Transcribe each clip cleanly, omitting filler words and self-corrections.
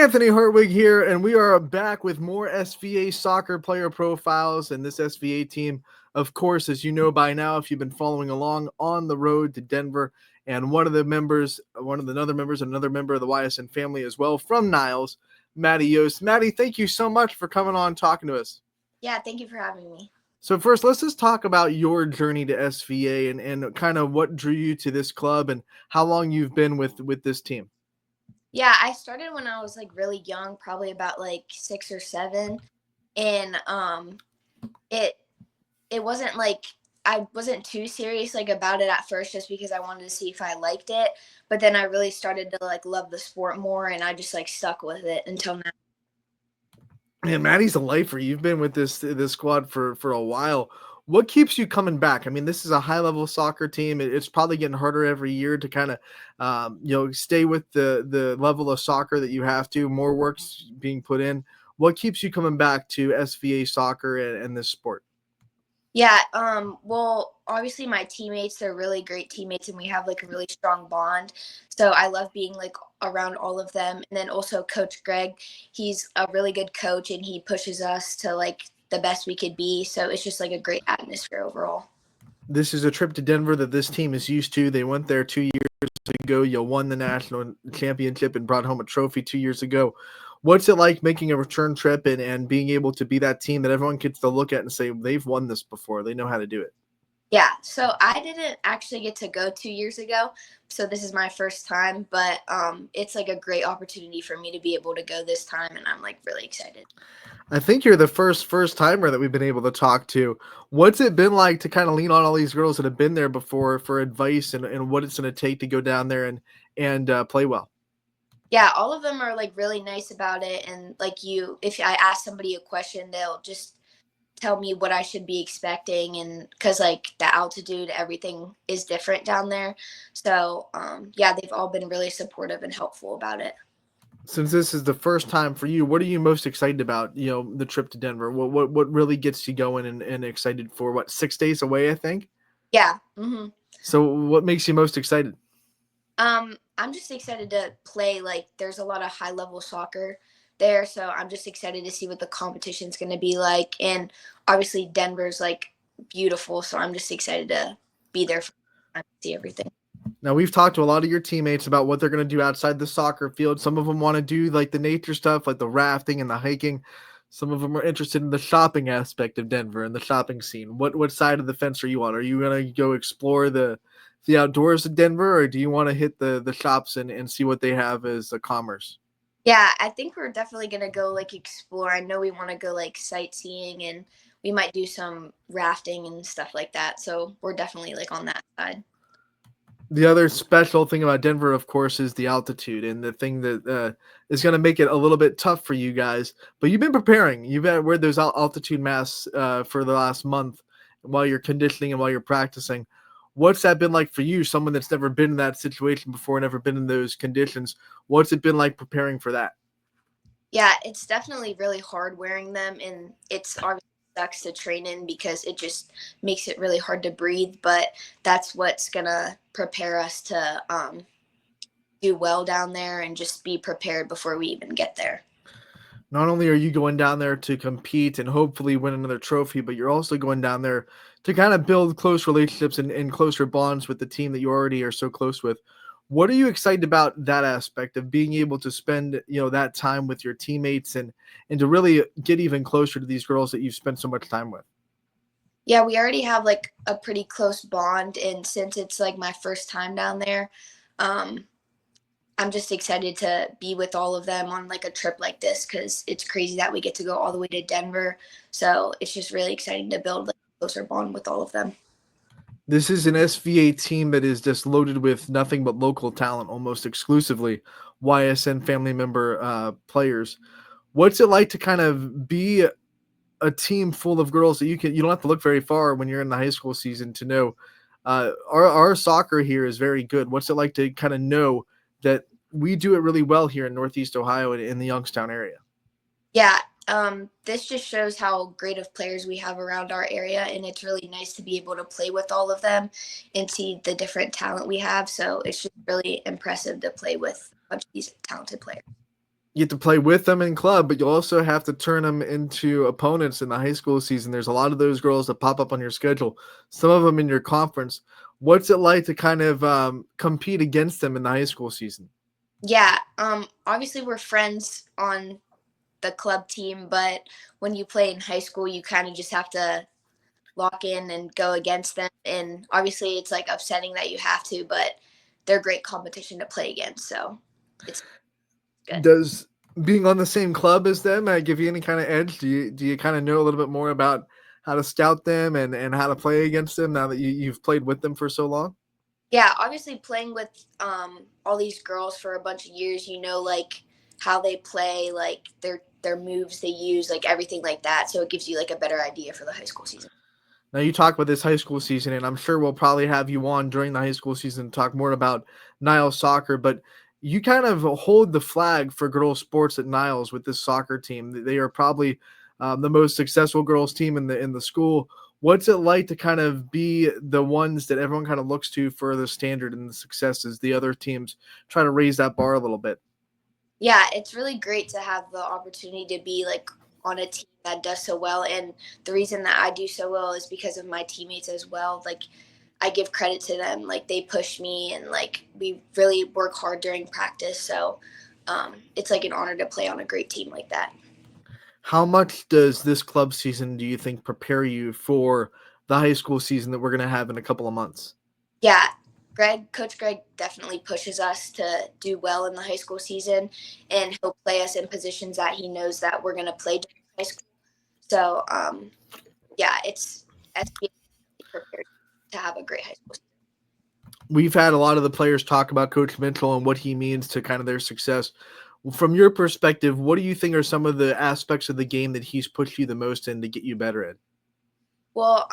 Anthony Hartwig here, and we are back with more SVA soccer player profiles. And this SVA team, of course, as you know by now, if you've been following along, on the road to Denver. And one of the members, another member of the YSN family as well from NILES, Maddie Yost. Maddie, thank you so much for coming on talking to us. Yeah, thank you for having me. So first, let's just talk about your journey to SVA and kind of what drew you to this club and how long you've been with this team. Yeah, I started when I was like really young, probably about like 6 or 7, and it wasn't like I wasn't too serious like about it at first, just because I wanted to see if I liked it. But then I really started to like love the sport more, and I just like stuck with it until now. Man, Maddie's a lifer. You've been with this squad for a while. What keeps you coming back? I mean, this is a high level soccer team. It's probably getting harder every year to kind of, stay with the level of soccer that you have to. More work's being put in. What keeps you coming back to SVA soccer and this sport? Yeah, well, obviously my teammates, they're really great teammates, and we have like a really strong bond. So I love being like around all of them. And then also Coach Greg, he's a really good coach, and he pushes us to like the best we could be. So it's just like a great atmosphere overall. This is a trip to Denver that this team is used to. They went there 2 years ago. You won the national championship and brought home a trophy 2 years ago. What's it like making a return trip and being able to be that team that everyone gets to look at and say, they've won this before. They know how to do it. Yeah, so I didn't actually get to go 2 years ago, so this is my first time, but it's like a great opportunity for me to be able to go this time, and I'm like really excited. I think you're the first timer that we've been able to talk to. What's it been like to kind of lean on all these girls that have been there before for advice and what it's going to take to go down there and play well? Yeah, all of them are like really nice about it, and like if I ask somebody a question, they'll just tell me what I should be expecting, and because like the altitude, everything is different down there. So yeah, they've all been really supportive and helpful about it. Since this is the first time for you, what are you most excited about? The trip to Denver. What really gets you going and excited for? What, 6 days away? I think. Yeah. So, what makes you most excited? I'm just excited to play. Like, there's a lot of high level soccer there, so I'm just excited to see what the competition's going to be like. And obviously, Denver's like beautiful, so I'm just excited to be there for and see everything. Now, we've talked to a lot of your teammates about what they're going to do outside the soccer field. Some of them want to do like the nature stuff, like the rafting and the hiking. Some of them are interested in the shopping aspect of Denver and the shopping scene. What side of the fence are you on? Are you going to go explore the outdoors of Denver, or do you want to hit the shops and see what they have as a commerce? Yeah, I think we're definitely going to go like explore. I know we want to go like sightseeing, and we might do some rafting and stuff like that. So we're definitely like on that side. The other special thing about Denver, of course, is the altitude, and the thing that is going to make it a little bit tough for you guys. But you've been preparing. You've had wear those altitude masks for the last month while you're conditioning and while you're practicing. What's that been like for you, someone that's never been in that situation before, never been in those conditions? What's it been like preparing for that? Yeah, it's definitely really hard wearing them, and it's obviously sucks to train in because it just makes it really hard to breathe. But that's what's gonna prepare us to do well down there and just be prepared before we even get there. Not only are you going down there to compete and hopefully win another trophy, but you're also going down there to kind of build close relationships and closer bonds with the team that you already are so close with. What are you excited about that aspect of being able to spend, that time with your teammates and to really get even closer to these girls that you've spent so much time with? Yeah, we already have like a pretty close bond, and since it's like my first time down there, um, I'm just excited to be with all of them on like a trip like this because it's crazy that we get to go all the way to Denver. So it's just really exciting to build like a closer bond with all of them. This is an SVA team that is just loaded with nothing but local talent, almost exclusively YSN family member players. What's it like to kind of be a team full of girls that you don't have to look very far when you're in the high school season to know our soccer here is very good? What's it like to kind of know that we do it really well here in Northeast Ohio and in the Youngstown area? Yeah, this just shows how great of players we have around our area, and it's really nice to be able to play with all of them and see the different talent we have. So it's just really impressive to play with a bunch of these talented players. You get to play with them in club, but you also have to turn them into opponents in the high school season. There's a lot of those girls that pop up on your schedule, some of them in your conference. What's it like to kind of compete against them in the high school season? Yeah, obviously we're friends on the club team, but when you play in high school, you kind of just have to lock in and go against them. And obviously, it's like upsetting that you have to, but they're great competition to play against, so it's good. Does being on the same club as them give you any kind of edge? Do you kind of know a little bit more about how to scout them and how to play against them now that you've played with them for so long? Yeah, obviously playing with all these girls for a bunch of years, like how they play, like their moves they use, like everything like that. So it gives you like a better idea for the high school season. Now you talk about this high school season, and I'm sure we'll probably have you on during the high school season to talk more about Niles soccer. But you kind of hold the flag for girls sports at Niles with this soccer team. They are probably the most successful girls team in the school. What's it like to kind of be the ones that everyone kind of looks to for the standard and the successes? The other teams try to raise that bar a little bit. Yeah, it's really great to have the opportunity to be like on a team that does so well. And the reason that I do so well is because of my teammates as well. Like I give credit to them. Like they push me and like we really work hard during practice. So it's like an honor to play on a great team like that. How much does this club season do you think prepare you for the high school season that we're going to have in a couple of months? Yeah, Coach Greg definitely pushes us to do well in the high school season, and he'll play us in positions that he knows that we're going to play during high school. So, yeah, it's SBA prepared to have a great high school season. We've had a lot of the players talk about Coach Mitchell and what he means to kind of their success. From your perspective, what do you think are some of the aspects of the game that he's pushed you the most in to get you better at? Well,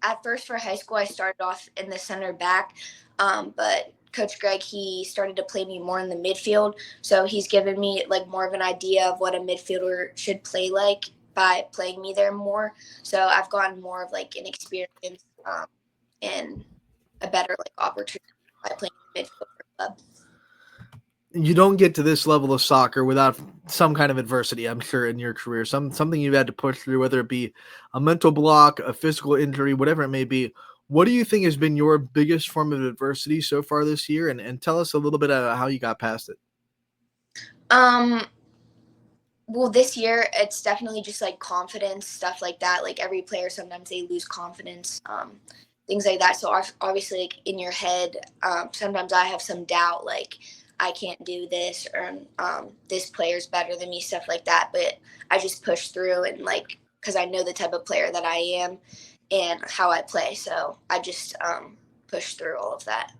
at first for high school, I started off in the center back, but Coach Greg, he started to play me more in the midfield. So he's given me like more of an idea of what a midfielder should play like by playing me there more. So I've gotten more of like an experience and a better like opportunity by playing in the midfield for club. You don't get to this level of soccer without some kind of adversity, I'm sure, in your career. Something you've had to push through, whether it be a mental block, a physical injury, whatever it may be. What do you think has been your biggest form of adversity so far this year? And tell us a little bit about how you got past it. Um, well, this year it's definitely just like confidence stuff like that. Like every player, sometimes they lose confidence, things like that. So obviously, like in your head, sometimes I have some doubt, like I can't do this, or this player's better than me, stuff like that. But I just push through and like because I know the type of player that I am and how I play. So I just push through all of that.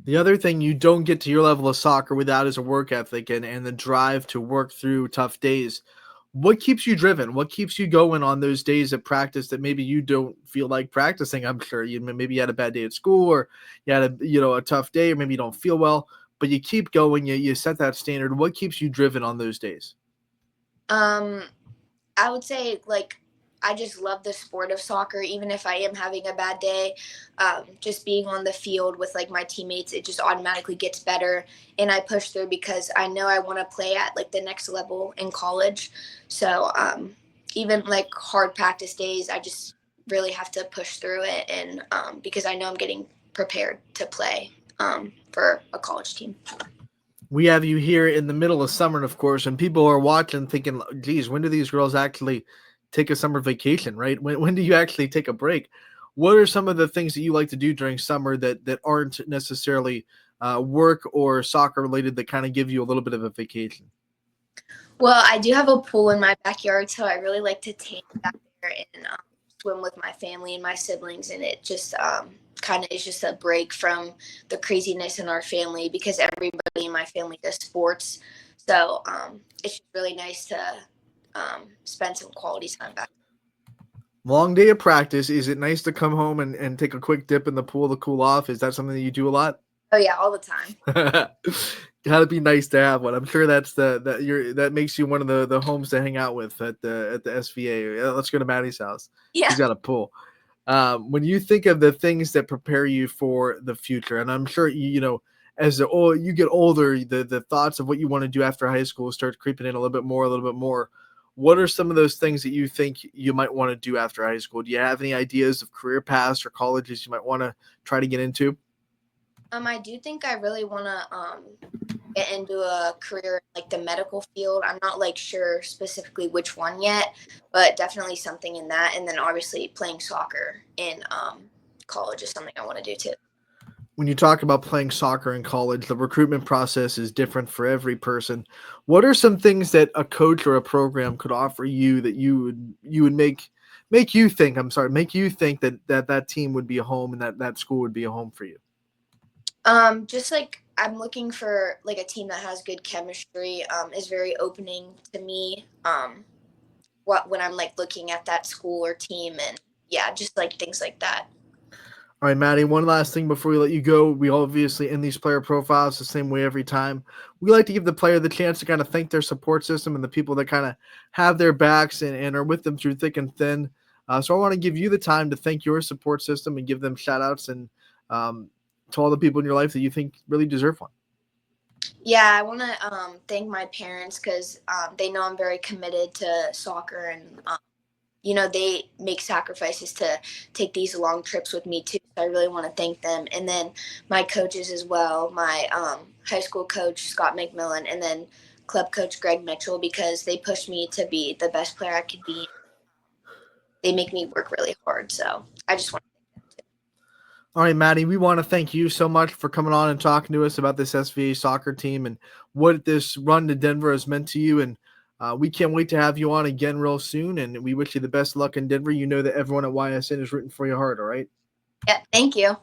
The other thing you don't get to your level of soccer without is a work ethic and the drive to work through tough days. What keeps you driven? What keeps you going on those days of practice that maybe you don't feel like practicing? I'm sure maybe you had a bad day at school or you had a tough day or maybe you don't feel well, but you keep going. You set that standard. What keeps you driven on those days? Um, I would say like I just love the sport of soccer, even if I am having a bad day. Just being on the field with like my teammates, it just automatically gets better, and I push through because I know I want to play at like the next level in college. So even like hard practice days, I just really have to push through it, and because I know I'm getting prepared to play for a college team. We have you here in the middle of summer, of course, and people are watching thinking, geez, when do these girls actually take a summer vacation, right? When do you actually take a break? What are some of the things that you like to do during summer that aren't necessarily work or soccer related that kind of give you a little bit of a vacation? Well, I do have a pool in my backyard, so I really like to tan back there and swim with my family and my siblings. And it just kind of is just a break from the craziness in our family because everybody in my family does sports. So it's just really nice to spend some quality time back. Long day of practice. Is it nice to come home and take a quick dip in the pool to cool off? Is that something that you do a lot? Oh, yeah, all the time. Gotta be nice to have one. I'm sure that makes you one of the homes to hang out with at the SVA. Yeah, let's go to Maddie's house. Yeah. She's got a pool. When you think of the things that prepare you for the future, and I'm sure as you get older, the thoughts of what you want to do after high school start creeping in a little bit more, a little bit more. What are some of those things that you think you might want to do after high school? Do you have any ideas of career paths or colleges you might want to try to get into? I do think I really want to get into a career in like the medical field. I'm not like sure specifically which one yet, but definitely something in that. And then obviously playing soccer in college is something I want to do too. When you talk about playing soccer in college, the recruitment process is different for every person. What are some things that a coach or a program could offer you that you would make you think, I'm sorry, make you think that team would be a home and that school would be a home for you? Just like I'm looking for like a team that has good chemistry, is very opening to me. What when I'm like looking at that school or team, and yeah, just like things like that. All right, Maddie, one last thing before we let you go. We obviously end these player profiles the same way every time. We like to give the player the chance to kind of thank their support system and the people that kind of have their backs and are with them through thick and thin. So I want to give you the time to thank your support system and give them shout outs and to all the people in your life that you think really deserve one. Yeah, I want to thank my parents because they know I'm very committed to soccer, and they make sacrifices to take these long trips with me too. So I really want to thank them, and then my coaches as well. My high school coach Scott McMillan, and then club coach Greg Mitchell, because they pushed me to be the best player I could be. They make me work really hard. So I just want. All right, Maddie, we want to thank you so much for coming on and talking to us about this SVA soccer team and what this run to Denver has meant to you. And we can't wait to have you on again real soon. And we wish you the best luck in Denver. You know that everyone at YSN is rooting for you hard, all right? Yeah, thank you.